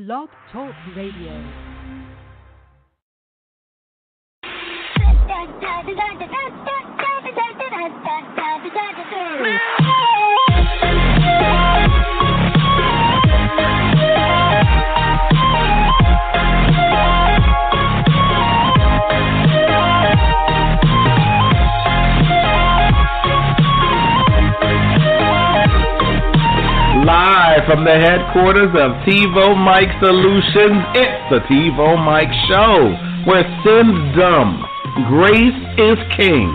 Blog Talk Radio. Live from the headquarters of TIVOMIKE Solutions, it's the TIVOMIKE Show, where sin's dumb, grace is king,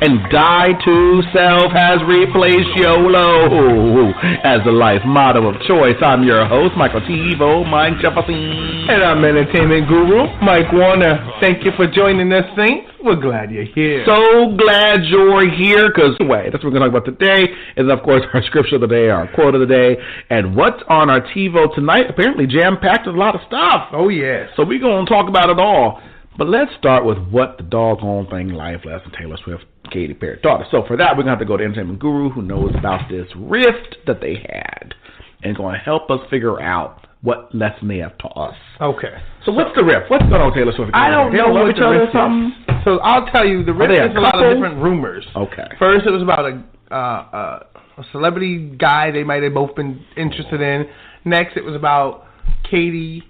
and die to self has replaced YOLO as the life motto of choice. I'm your host, Michael TIVOMIKE Jefferson. And I'm entertainment guru, Mike Warner. Thank you for joining us, Saints. We're glad you're here. So glad you're here, because anyway, that's what we're going to talk about today, is of course our scripture of the day, our quote of the day, and what's on our TiVo tonight. Apparently jam-packed with a lot of stuff. Oh, yes. So we're going to talk about it all. But let's start with what the doggone thing life lesson Taylor Swift-Katy-Perry taught us. So for that, we're going to have to go to Entertainment Guru, who knows about this rift that they had, and going to help us figure out what lesson they have taught us. Okay. So what's the rift? What's going on with Taylor Swift? I don't know what the rift is. So I'll tell you, the rift is a lot of different rumors. Okay. First, it was about a celebrity guy they might have both been interested in. Next, it was about Katy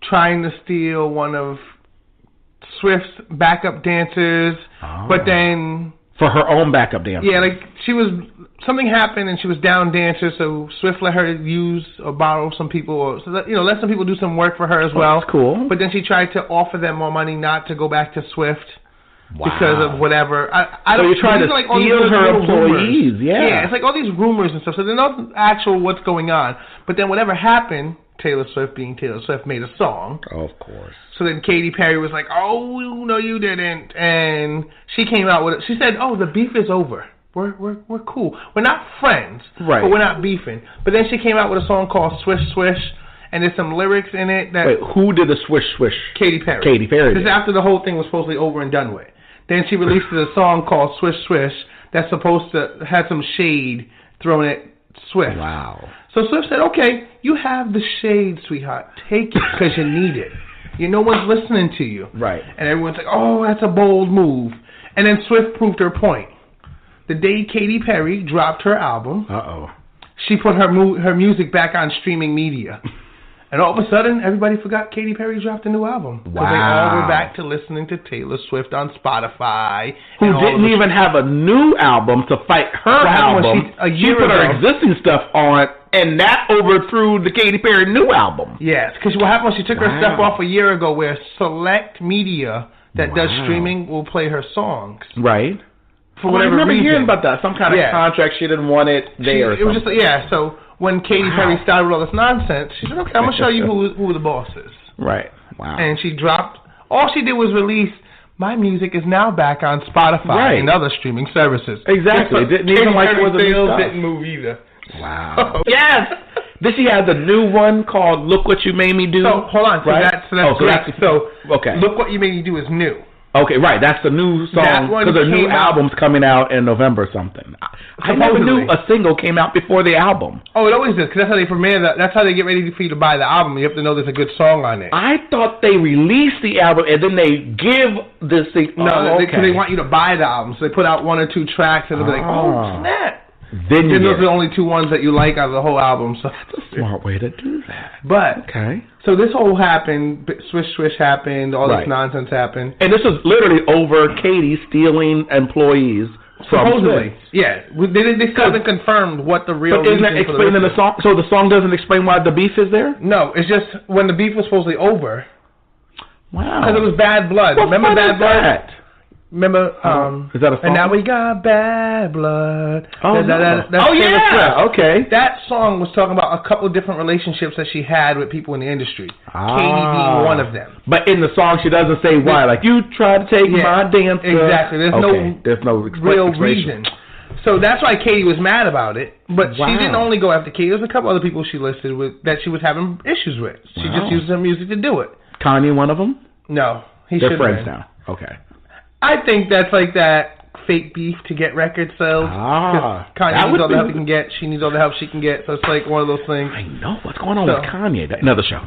trying to steal one of Swift's backup dancers, but then... For her own backup dancer. Yeah, like something happened and she was down dancer, so Swift let her use or borrow some people, or let some people do some work for her as well. That's cool. But then she tried to offer them more money not to go back to Swift because of whatever. I so don't. You're trying to like steal her employees, yeah. It's like all these rumors and stuff. So there's no actual what's going on. But then whatever happened, Taylor Swift, being Taylor Swift, made a song. Of course. So then Katy-Perry was like, "Oh, no, you didn't," and she came out with it. She said, "Oh, the beef is over. We're cool. We're not friends, right? But we're not beefing." But then she came out with a song called "Swish Swish," and there's some lyrics in it that. Wait, who did the swish swish? Katy-Perry. Katy-Perry. This is after the whole thing was supposedly over and done with. Then she released a song called "Swish Swish" that's supposed to have some shade thrown at Swift. Wow. So Swift said, "Okay, you have the shade, sweetheart. Take it because you need it. No one's listening to you." Right. And everyone's like, "Oh, that's a bold move." And then Swift proved her point. The day Katy Perry dropped her album, she put her music back on streaming media. And all of a sudden, everybody forgot Katy Perry dropped a new album. Because they all were back to listening to Taylor Swift on Spotify. Who didn't even have a new album to fight her album. She put her existing stuff on, and that overthrew the Katy Perry new album. Yes, because what happened was she took her stuff off a year ago, where select media that does streaming will play her songs. Right. For whatever reason. I remember hearing about that. Some kind of contract, she didn't want it there. It was just, so when Katy Perry started with all this nonsense, she said, "Okay, I'm going to show you who the boss is." Right. Wow. And she dropped, all she did was release, "My music is now back on Spotify and other streaming services." Exactly. Didn't even like it was a new stuff. Didn't move either. Wow. Yes! Then she had the new one called "Look What You Made Me Do." So, hold on. So okay. "Look What You Made Me Do" is new. Okay, right. That's the new song, because her new album's coming out in November or something. I never knew a single came out before the album. Oh, it always is, because that's how they premiere that. That's how they get ready for you to buy the album. You have to know there's a good song on it. I thought they released the album and then they give this thing. No, because they want you to buy the album. So they put out one or two tracks and they'll be like, "Oh, snap." Then those are the only two ones that you like out of the whole album. So that's a smart way to do that. But so this whole happened, Swish Swish happened, all this nonsense happened, and this was literally over Katy stealing employees. Supposedly, yeah. They still haven't confirmed what the real. But isn't that explained in the song? So the song doesn't explain why the beef is there? No, it's just when the beef was supposedly over. Wow. Because it was bad blood. Remember bad blood? Remember, is that a song? And now we got bad blood. Oh, that's okay. That song was talking about a couple of different relationships that she had with people in the industry. Katy being one of them. But in the song, she doesn't say why. Like, you tried to take my dancer. Exactly. There's no real reason. So that's why Katy was mad about it. But she didn't only go after Katy. There's a couple other people she listed with that she was having issues with. She just used her music to do it. Kanye, one of them? No, They're friends now. Okay. I think that's like that fake beef to get record sales. Kanye needs all the help he can get. She needs all the help she can get. So it's like one of those things. I know. What's going on with Kanye? Another show.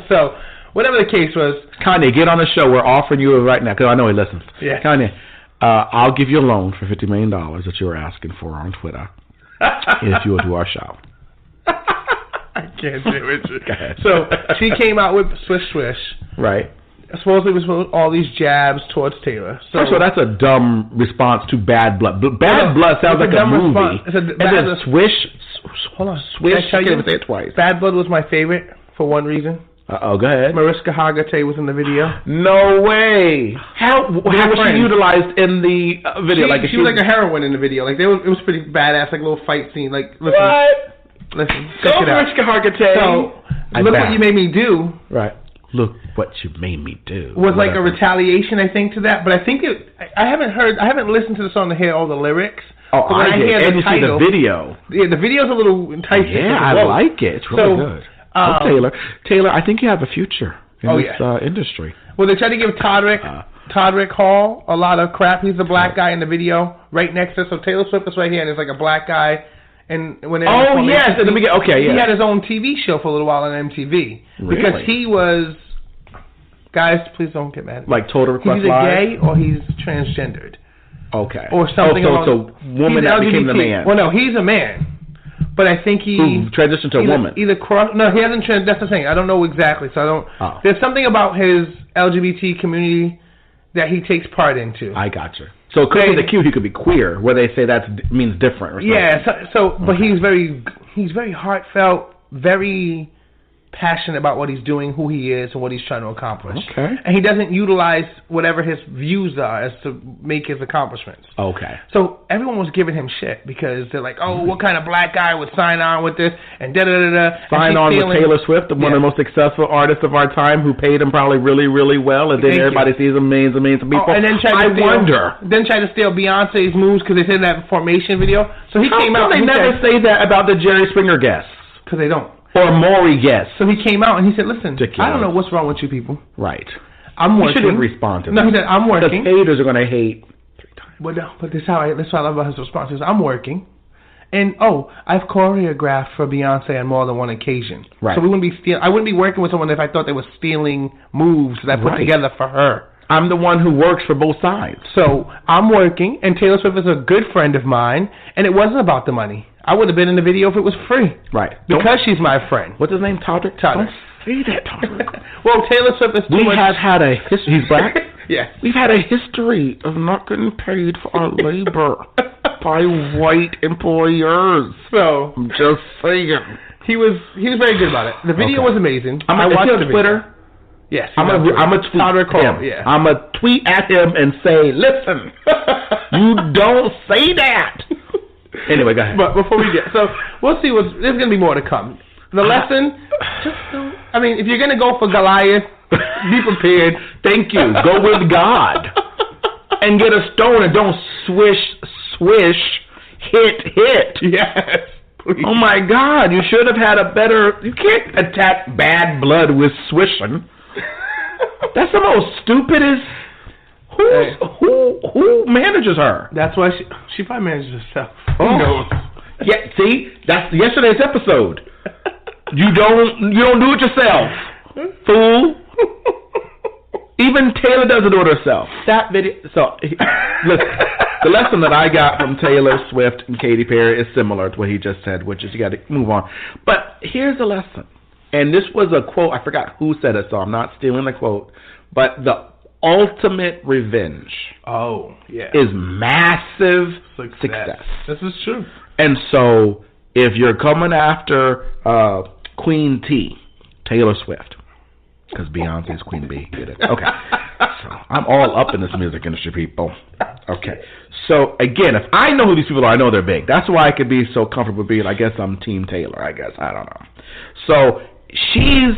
So whatever the case was. Kanye, get on the show. We're offering you right now because I know he listens. Yeah. Kanye, I'll give you a loan for $50 million that you were asking for on Twitter if you will do our show. I can't do it. Go ahead. So she came out with Swish Swish. Right. Supposedly it was all these jabs towards Taylor. So first of all, that's a dumb response to Bad Blood. Bad Blood sounds like a movie. It's a Swish. Hold on. Swish. I can't say it twice. Bad Blood was my favorite for one reason. Go ahead. Mariska Hargitay was in the video. No way. How was she utilized in the video? She was like a heroine in the video. Like it was pretty badass. Like a little fight scene. Like listen, what? Listen. Go Mariska Hargitay. So look what you made me do. Right. Look what you made me do. Was like a retaliation, I think, to that. But I think I haven't listened to the song to hear all the lyrics. Oh, I did. And you see the video. Yeah, the video's a little enticing. Yeah, I like it. It's really good. Taylor, I think you have a future in this industry. Well, they tried to give Todrick Hall a lot of crap. He's the black guy in the video right next to us. So Taylor Swift is right here, and there's like a black guy. And when he had his own TV show for a little while on MTV because he was. Guys, please don't get mad at me. Like Total Request He's either gay or he's transgendered. Okay. Or something. So woman that became the man. Well, no, he's a man. But I think he transitioned to a woman. No, he hasn't transitioned. That's the thing. I don't know exactly. So I don't. Oh. There's something about his LGBT community that he takes part into. I gotcha. So it could be the cute. He could be queer, where they say that means different. Or something. Yeah. But he's very heartfelt, very passionate about what he's doing, who he is, and what he's trying to accomplish. Okay. And he doesn't utilize whatever his views are as to make his accomplishments. Okay. So everyone was giving him shit because they're like, oh, what kind of black guy would sign on with this and da-da-da-da. Sign on with Taylor Swift, one of the most successful artists of our time who paid him probably really, really well, and then everybody sees him millions and millions of people. And then tried to steal Beyonce's moves because they said in that Formation video. So he came out. They never say that about the Jerry Springer guests. Because they don't. Or Maury guest. So he came out and he said, listen, I don't know what's wrong with you people. Right. I'm working. He shouldn't respond to that. No, he said, I'm working. Because haters are going to hate 3 times. But that's what I love about his response. He says, I'm working. And, I've choreographed for Beyonce on more than one occasion. Right. So I wouldn't be working with someone if I thought they were stealing moves that I put together for her. I'm the one who works for both sides. So I'm working, and Taylor Swift is a good friend of mine, and it wasn't about the money. I would have been in the video if it was free. Right. Because she's my friend. What's his name? Todrick? Todrick. Say that, Todrick. Well, Taylor Swift is We have had a history. He's black? Yeah. We've had a history of not getting paid for our labor by white employers. So I'm just saying. He was very good about it. The video was amazing. I watched the Twitter. Yes. I'm a tweet him. Yeah. I'm a tweet at him and say, listen, you don't say that. Anyway, go ahead. But before we get... So, we'll see there's going to be more to come. The lesson... if you're going to go for Goliath, be prepared. Thank you. Go with God. And get a stone and don't swish, hit. Yes. Please. Oh, my God. You should have had a better... You can't attack Bad Blood with swishing. That's the most stupidest... Who manages her? That's why she probably manages herself. Who knows? Yeah, see, that's yesterday's episode. You don't do it yourself, fool. Even Taylor doesn't do it herself. That video. So, listen, the lesson that I got from Taylor Swift and Katy Perry is similar to what he just said, which is you got to move on. But here's the lesson, and this was a quote. I forgot who said it, so I'm not stealing the quote. But the ultimate revenge is massive success. This is true. And so if you're coming after Queen T, Taylor Swift, because Beyonce's Queen B, get it? Okay. So I'm all up in this music industry, people. Okay. So again, if I know who these people are, I know they're big. That's why I could be so comfortable being, I guess I'm Team Taylor, I guess. I don't know. So she's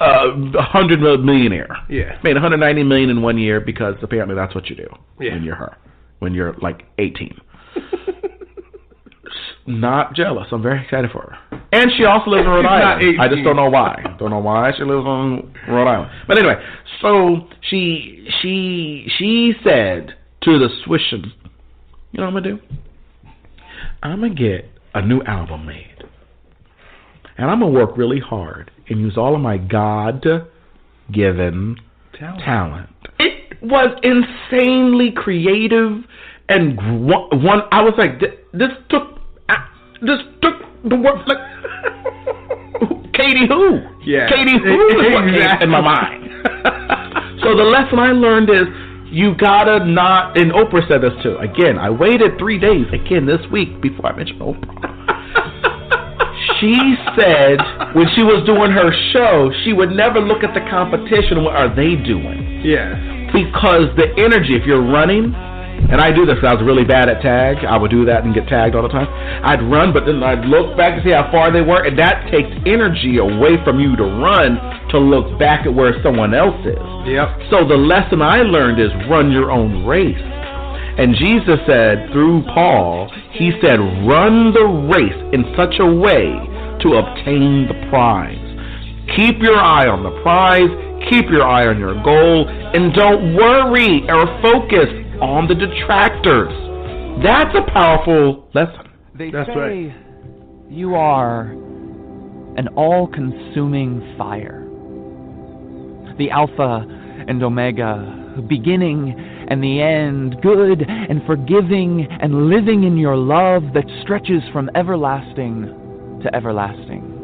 $100 millionaire. Yeah. Made $190 million in 1 year because apparently that's what you do when you're her. When you're like 18. Not jealous. I'm very excited for her. And she also lives in Rhode Island. I just don't know why. Don't know why she lives on Rhode Island. But anyway, so she said to the swishing. You know what I'm going to do? I'm going to get a new album made. And I'm going to work really hard and use all of my God-given talent. It was insanely creative and one. I was like, this took the work. Like, Katie who? Yeah. Katie who is what came in my mind. So the lesson I learned is you gotta not, and Oprah said this too. Again, I waited 3 days, again this week, before I mentioned Oprah. She said when she was doing her show, she would never look at the competition. What are they doing? Yeah. Because the energy, if you're running, and I do this because I was really bad at tag. I would do that and get tagged all the time. I'd run, but then I'd look back to see how far they were, and that takes energy away from you to run to look back at where someone else is. Yep. So the lesson I learned is run your own race. And Jesus said, through Paul, he said, run the race in such a way to obtain the prize. Keep your eye on the prize, keep your eye on your goal, and don't worry or focus on the detractors. That's a powerful lesson. That's right. You are an all-consuming fire. The Alpha and Omega, beginning and the end, good and forgiving and living in your love that stretches from everlasting to everlasting.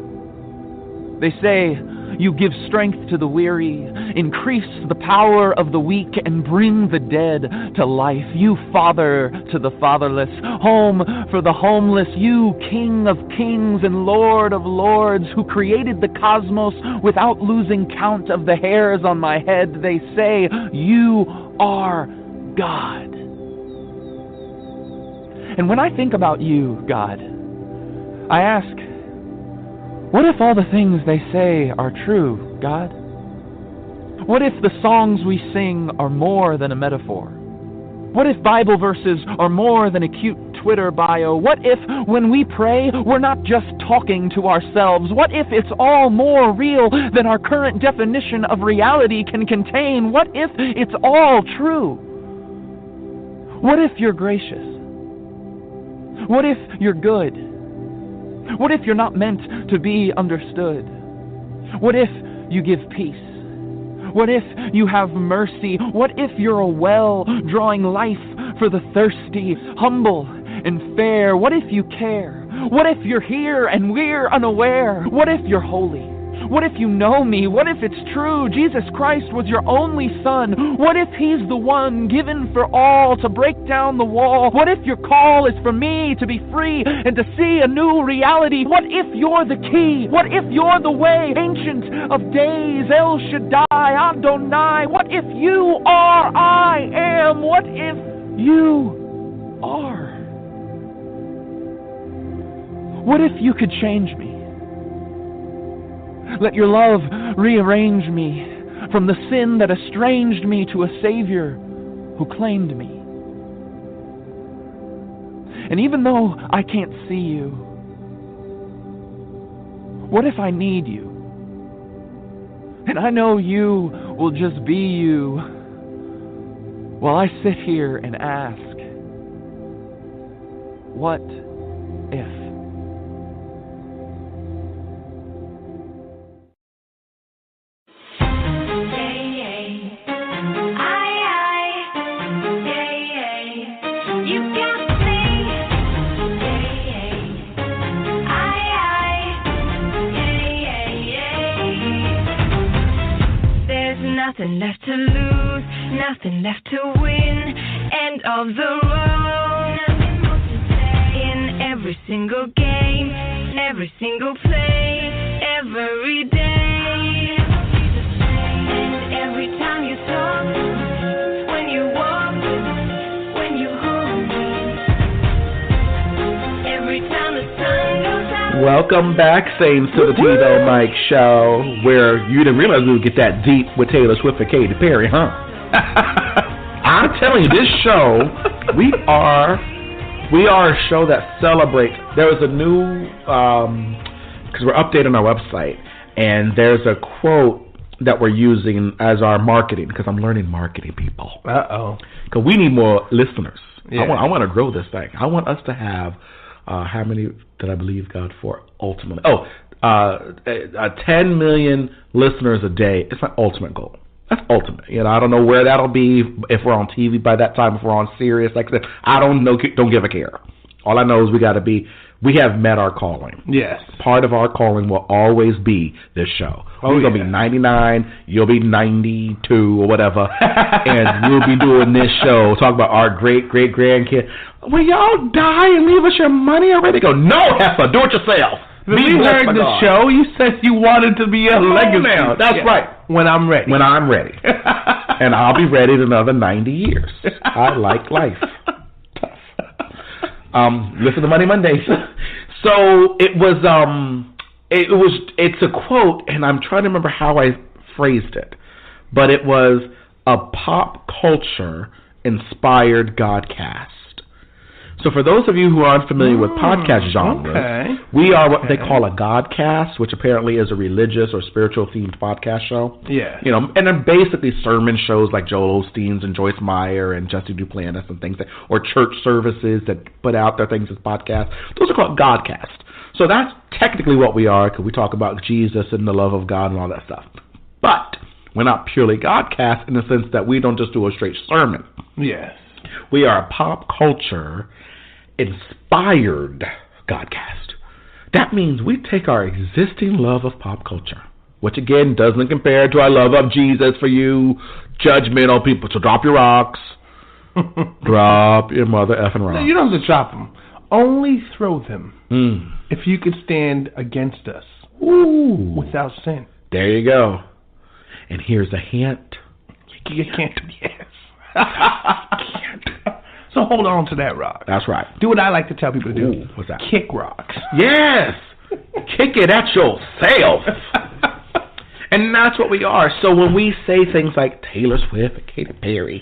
They say you give strength to the weary, increase the power of the weak, and bring the dead to life. You father to the fatherless, home for the homeless. You King of kings and Lord of lords, who created the cosmos without losing count of the hairs on my head. They say you are God. And when I think about you, God, I ask, what if all the things they say are true, God? What if the songs we sing are more than a metaphor? What if Bible verses are more than a cute Twitter bio? What if, when we pray, we're not just talking to ourselves? What if it's all more real than our current definition of reality can contain? What if it's all true? What if you're gracious? What if you're good? What if you're not meant to be understood? What if you give peace? What if you have mercy? What if you're a well drawing life for the thirsty, humble and fair? What if you care? What if you're here and we're unaware? What if you're holy? What if you know me? What if it's true Jesus Christ was your only son? What if he's the one given for all to break down the wall? What if your call is for me to be free and to see a new reality? What if you're the key? What if you're the way? Ancient of days, El Shaddai, Adonai. What if you are I am? What if you are? What if you could change me? Let your love rearrange me from the sin that estranged me to a Savior who claimed me. And even though I can't see you, what if I need you? And I know you will just be you while I sit here and ask, what if? Nothing left to lose, nothing left to win. End of the road. Nothing more to say. In every single game, every single play, every day. And every time you talk, when you walk, when you hold me, every time the sun goes out. Welcome back, Saints, to the TiVomike Show, where you didn't realize we would get that deep with Taylor Swift-with-Katy-Pe, huh? I'm telling you, this show, we are a show that celebrates. There was a new, because we're updating our website, and there's a quote that we're using as our marketing, because I'm learning marketing, people. Because we need more listeners. Yeah. I want to grow this thing. I want us to have, how many did I believe God for ultimately? 10 million listeners a day. It's my ultimate goal. That's ultimate. I don't know where that'll be if we're on TV by that time, if we're on Sirius. Like I said, I don't know. Don't give a care. All I know is we have met our calling. Yes. Part of our calling will always be this show. We're going to be 99, you'll be 92 or whatever, and we'll be doing this show, talk about our great-great-grandkid. Will y'all die and leave us your money already? Go, no, Heifer, do it yourself. We heard the show. You said you wanted to be a legacy. Now. That's right. When I'm ready. When I'm ready. And I'll be ready in another 90 years. I like life. Listen to Money Mondays. So it's a quote, and I'm trying to remember how I phrased it, but it was a pop culture inspired Godcast. So for those of you who aren't familiar with podcast genres, we are what they call a Godcast, which apparently is a religious or spiritual themed podcast show. Yeah. And they're basically sermon shows like Joel Osteen's and Joyce Meyer and Jesse Duplantis and things or church services that put out their things as podcasts. Those are called Godcast. So that's technically what we are, because we talk about Jesus and the love of God and all that stuff. But we're not purely Godcast in the sense that we don't just do a straight sermon. Yes. We are a pop culture inspired Godcast. That means we take our existing love of pop culture, which again doesn't compare to our love of Jesus for you judgmental people. So drop your rocks. Drop your mother effing rocks. No, you don't have to drop them. Only throw them if you could stand against us without sin. There you go. And here's a hint. You can't. Yes. So hold on to that rock. That's right. Do what I like to tell people to do. What's that? Kick rocks. Yes. Kick it at yourself. And that's what we are. So when we say things like Taylor Swift and Katy Perry,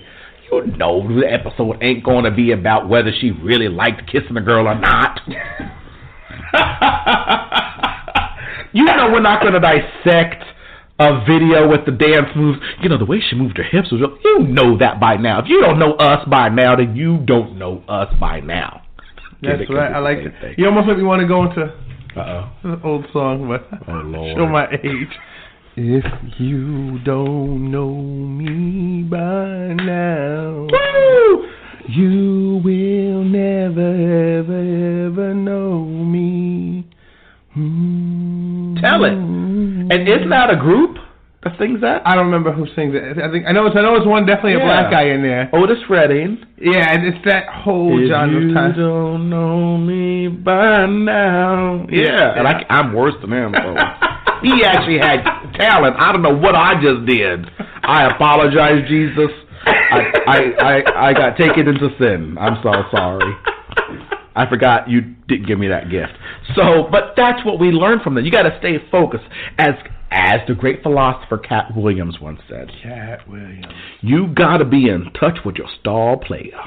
you know the episode ain't going to be about whether she really liked kissing a girl or not. You know we're not going to dissect a video with the dance moves. The way she moved her hips was real. You know that by now. If you don't know us by now, then you don't know us by now. That's right. I like it. You almost make me want to go into an old song, but show my age. If you don't know me by now, woo! You will never, ever, ever know me. Tell it. And isn't that a group that sings that? I don't remember who sings it. I know it's one, definitely a black guy in there. Otis Redding. Yeah, and it's that whole genre of time. You don't know me by now. Yeah, and I'm worse than him. So. He actually had talent. I don't know what I just did. I apologize, Jesus. I got taken into sin. I'm so sorry. I forgot you didn't give me that gift. So, but that's what we learn from them. You got to stay focused. As the great philosopher Cat Williams once said. Cat Williams. You got to be in touch with your star player.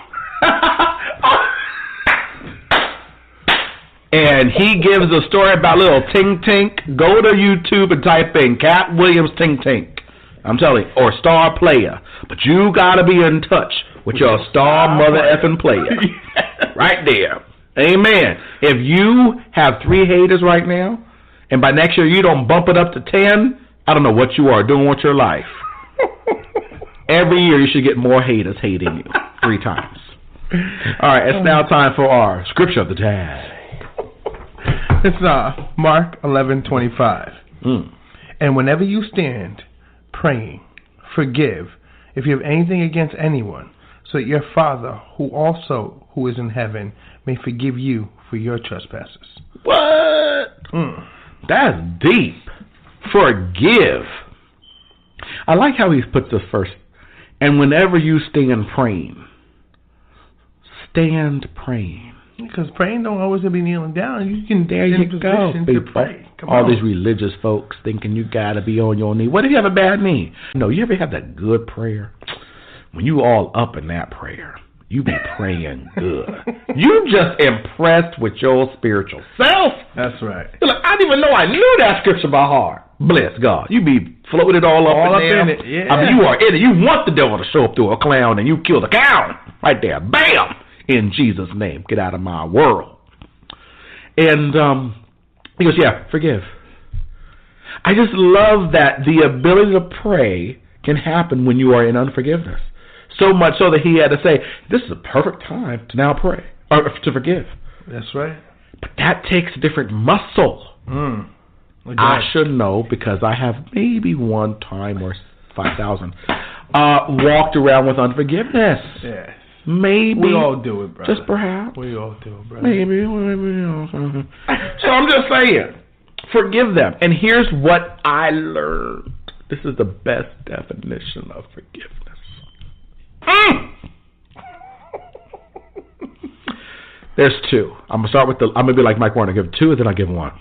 And he gives a story about little Tink Tink. Go to YouTube and type in Cat Williams Tink Tink. I'm telling you, or star player. But you got to be in touch with your star mother effing player. Right there. Amen. If you have 3 haters right now, and by next year you don't bump it up to 10, I don't know what you are doing with your life. Every year you should get more haters hating you 3 times. All right, it's now time for our scripture of the day. It's Mark 11:25. And whenever you stand praying, forgive if you have anything against anyone, so that your Father, who is in heaven, may forgive you for your trespasses. What? That's deep. Forgive. I like how he puts this first. And whenever you stand praying. Stand praying. Because praying don't always be kneeling down. You can there you go, people. To pray. All these religious folks thinking you got to be on your knee. What if you have a bad knee? No, you ever have that good prayer? When you all up in that prayer, you be praying good. You just impressed with your spiritual self. That's right. You're like, I didn't even know I knew that scripture by heart. Bless God. You be floated all up in there. In it, yeah. I mean, you are in it. You want the devil to show up through a clown, and you kill the clown right there. Bam! In Jesus' name, get out of my world. And he goes, yeah, forgive. I just love that the ability to pray can happen when you are in unforgiveness. So much so that he had to say, this is a perfect time to now pray, or to forgive. That's right. But that takes a different muscle. I should know because I have maybe one time or 5,000 walked around with unforgiveness. Yeah. Maybe. We all do it, brother. Just perhaps. We all do it, brother. Maybe. So I'm just saying, forgive them. And here's what I learned. This is the best definition of forgiveness. There's two. I'm gonna start with I'm gonna be like Mike Warner. Give two, and then I'll give one.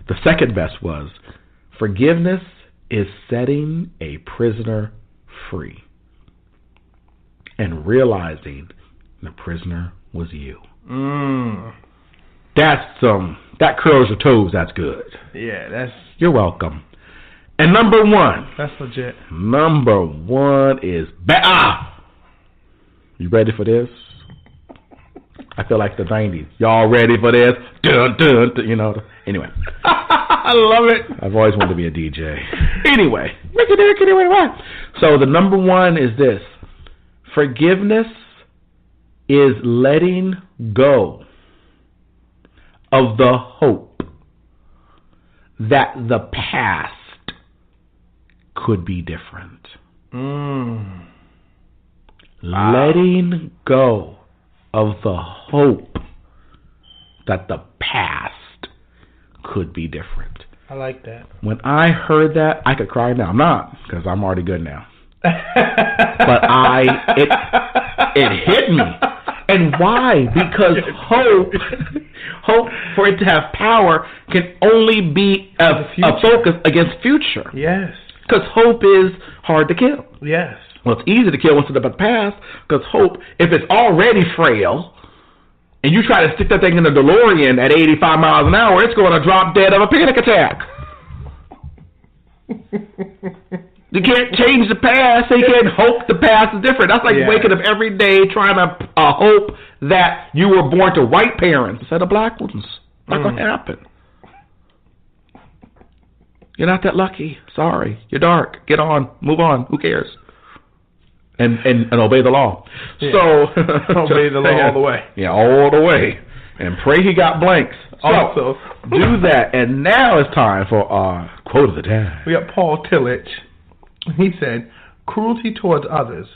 The second best was forgiveness is setting a prisoner free and realizing the prisoner was you. That's that curls your toes. That's good. Yeah, you're welcome. And number one. That's legit. Number one is you ready for this? I feel like the 90s. Y'all ready for this? Dun, dun, dun, you know. Anyway. I love it. I've always wanted to be a DJ. Anyway. So the number one is this. Forgiveness is letting go of the hope that the past could be different. Letting go of the hope that the past could be different. I like that. When I heard that, I could cry now. I'm not, because I'm already good now. But it hit me. And why? Because hope for it to have power can only be a focus against future. Yes. Because hope is hard to kill. Yes. Well, it's easy to kill once it's about the past, because hope, if it's already frail, and you try to stick that thing in a DeLorean at 85 miles an hour, it's going to drop dead of a panic attack. You can't change the past, so you can't hope the past is different. That's like waking up every day trying to hope that you were born to white parents instead of black ones. Not going to happen. You're not that lucky. Sorry. You're dark. Get on. Move on. Who cares? And obey the law. Yeah. So obey the law all the way. Yeah, all the way. And pray he got blanks. Also, do that. And now it's time for our quote of the day. We got Paul Tillich. He said, "Cruelty towards others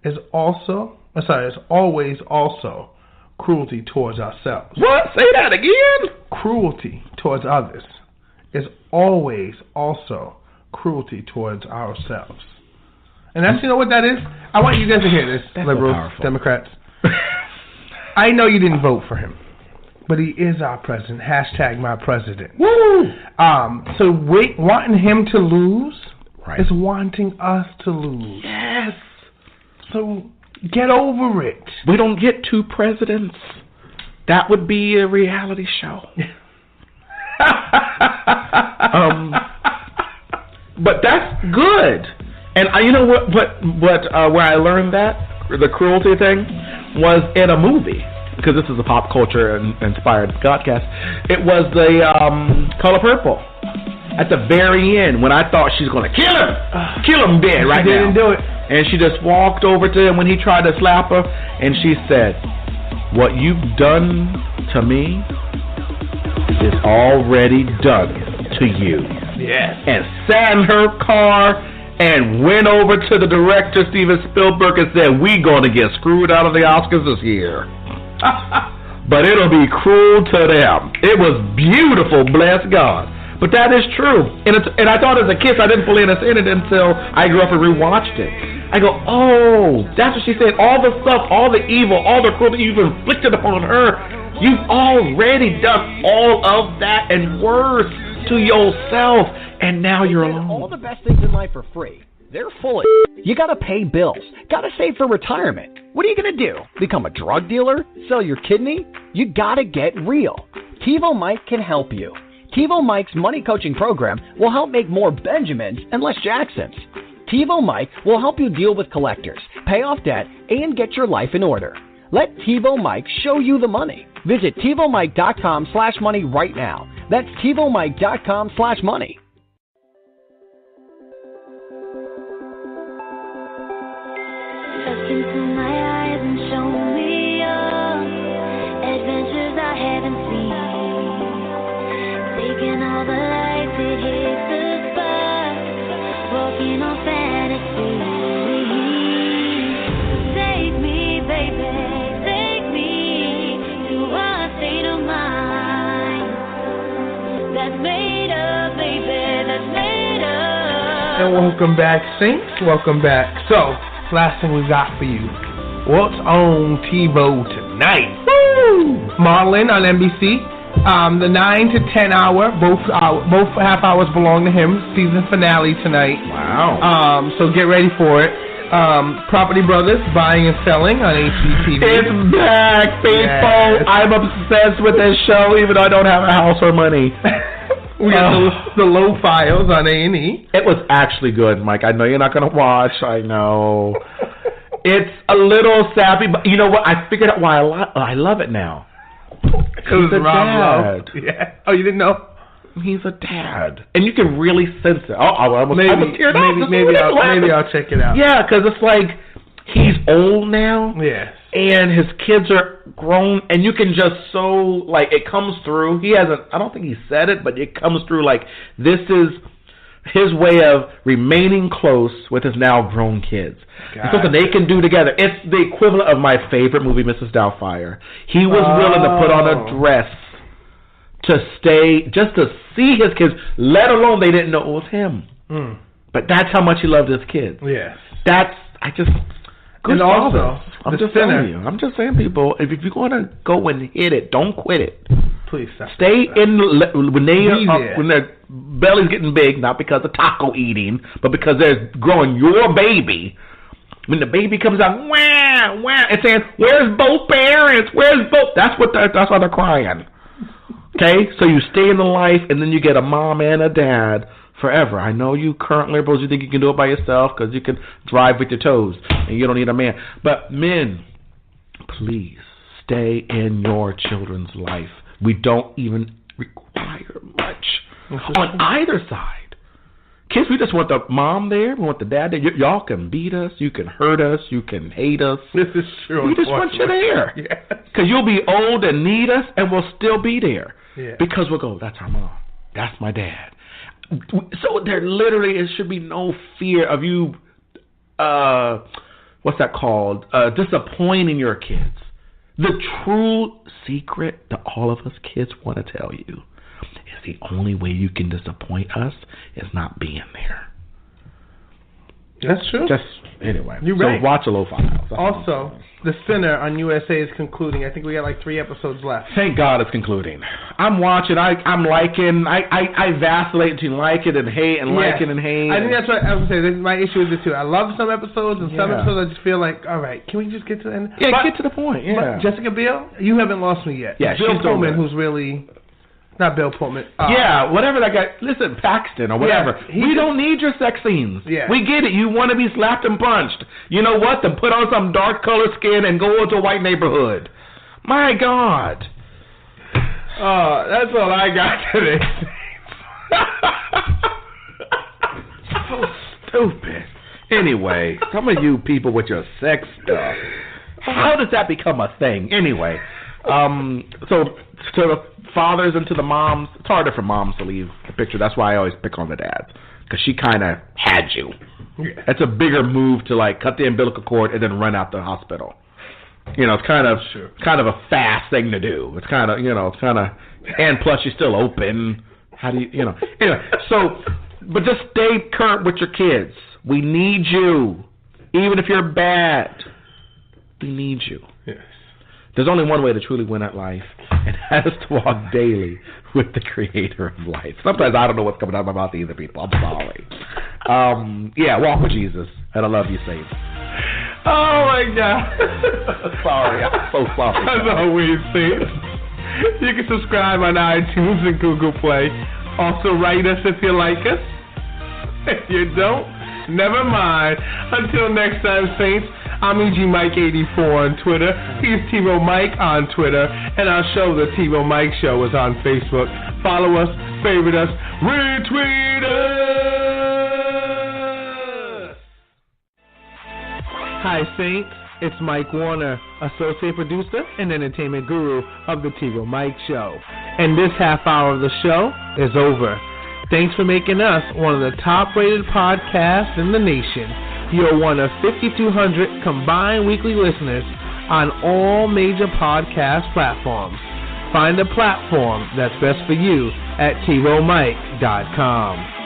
is always also cruelty towards ourselves." What? Say that again. Cruelty towards others is always also cruelty towards ourselves. And that's, you know what that is? I want you guys to hear this, liberals, Democrats. I know you didn't vote for him, but he is our president. # my president. Woo! So wanting him to lose is wanting us to lose. Yes. So get over it. We don't get two presidents. That would be a reality show. But that's good. And you know what? Where I learned that the cruelty thing was in a movie, because this is a pop culture inspired podcast. It was the Color Purple. At the very end, when I thought she's going to kill him dead right now. She didn't do it. And she just walked over to him when he tried to slap her, and she said, "What you've done to me is already done to you." Yes. And sat in her car and went over to the director, Steven Spielberg, and said, "We gonna get screwed out of the Oscars this year." But it'll be cruel to them. It was beautiful, bless God. But that is true. And I thought as a kid, I didn't fully understand it until I grew up and rewatched it. I go, oh, that's what she said. All the stuff, all the evil, all the cruelty you've inflicted upon her, you've already done all of that and worse to yourself. And now you're alone. All the best things in life are free. They're full of You gotta pay bills. Gotta save for retirement. What are you gonna do? Become a drug dealer? Sell your kidney? You gotta get real. TiVomike can help you. TiVoMike's money coaching program will help make more Benjamins and less Jacksons. TiVoMike will help you deal with collectors, pay off debt, and get your life in order. Let TiVoMike show you the money. Visit TiVoMike.com/money right now. That's TiVoMike.com/money. Look into my eyes and show me adventures I haven't seen. Taking all the lights, it hits the spot. Walking on fantasy. Take me, baby, take me to a state of mind that's made up, baby, that's made up. And welcome back, Saints. Welcome back. So, last thing we got for you. What's on TiVo tonight? Woo! Marlon on NBC. The 9 to 10 hour, both half hours belong to him. Season finale tonight. Wow. So get ready for it. Property Brothers, Buying and Selling on HGTV. It's back, people. Yes. I'm obsessed with this show, even though I don't have a house or money. We got the Low Files on A&E. It was actually good, Mike. I know you're not going to watch. I know. It's a little sappy, but you know what? I figured out why I love it now. Because He's a dad. Yeah. Oh, you didn't know? He's a dad. And you can really sense it. Maybe I'll check it out. Yeah, because it's like he's old now. Yes. And his kids are grown, and you can just it comes through. He hasn't, I don't think he said it, but it comes through like this is his way of remaining close with his now grown kids. It's something they can do together. It's the equivalent of my favorite movie, Mrs. Doubtfire. He was willing to put on a dress to stay, just to see his kids, let alone they didn't know it was him. Mm. But that's how much he loved his kids. Yes. And also, I'm just saying, people, if you're going to go and hit it, don't quit it. Please stop. Stay when their belly's getting big, not because of taco eating, but because they're growing your baby. When the baby comes out, wah, wah, and saying, "Where's both parents? Where's both?" That's why they're crying. Okay, so you stay in the life, and then you get a mom and a dad forever. I know you current liberals, you think you can do it by yourself because you can drive with your toes and you don't need a man. But men, please stay in your children's life. We don't even require much on either side. Kids, we just want the mom there. We want the dad there. Y'all can beat us. You can hurt us. You can hate us. This is true. We just want you there. Because you'll be old and need us, and we'll still be there. Yeah. Because we'll go, that's our mom. That's my dad. So there literally should be no fear of you, what's that called? Disappointing your kids. The true secret that all of us kids want to tell you is the only way you can disappoint us is not being there. That's true. Just anyway. You're right. So watch a Low Files. Also, The Sinner on USA is concluding. I think we got like 3 episodes left. Thank God it's concluding. I'm watching. I'm liking. I vacillate between like it and hate and like it and hate. I think that's what I was saying. This is my issue with it too. I love some episodes and some episodes I just feel like, all right, can we just get to the end? Yeah, get to the point. Yeah. But Jessica Biel, you haven't lost me yet. Yeah, Bill Pullman, who's really. Not Bill Pullman. Whatever that guy. Listen, Paxton or whatever. Yeah, we don't need your sex scenes. Yeah. We get it. You want to be slapped and punched. You know what? Then put on some dark colored skin and go into a white neighborhood. My God. That's all I got today. So stupid. Anyway, some of you people with your sex stuff. How does that become a thing? Anyway, so to the fathers and to the moms, it's harder for moms to leave the picture. That's why I always pick on the dads, because she kind of had you. Yeah. It's a bigger move to like cut the umbilical cord and then run out the hospital. You know, it's kind of a fast thing to do. It's kind of, and plus you're still open. How do you know? Anyway, so, but just stay current with your kids. We need you, even if you're bad. We need you. Yes. There's only one way to truly win at life, and that is to walk daily with the Creator of life. Sometimes I don't know what's coming out of my mouth either, people. I'm sorry. Walk with Jesus, and I love you, Saints. Oh, my God. Sorry. I'm so sorry. As always, Saints. You can subscribe on iTunes and Google Play. Also write us if you like us. If you don't, never mind. Until next time, Saints, I'm EGMike84 on Twitter. He's TiVo Mike on Twitter. And our show, The TiVo Mike Show, is on Facebook. Follow us, favorite us, retweet us. Hi, Saints. It's Mike Warner, associate producer and entertainment guru of The TiVo Mike Show. And this half hour of the show is over. Thanks for making us one of the top-rated podcasts in the nation. You're one of 5,200 combined weekly listeners on all major podcast platforms. Find a platform that's best for you at TiVomike.com.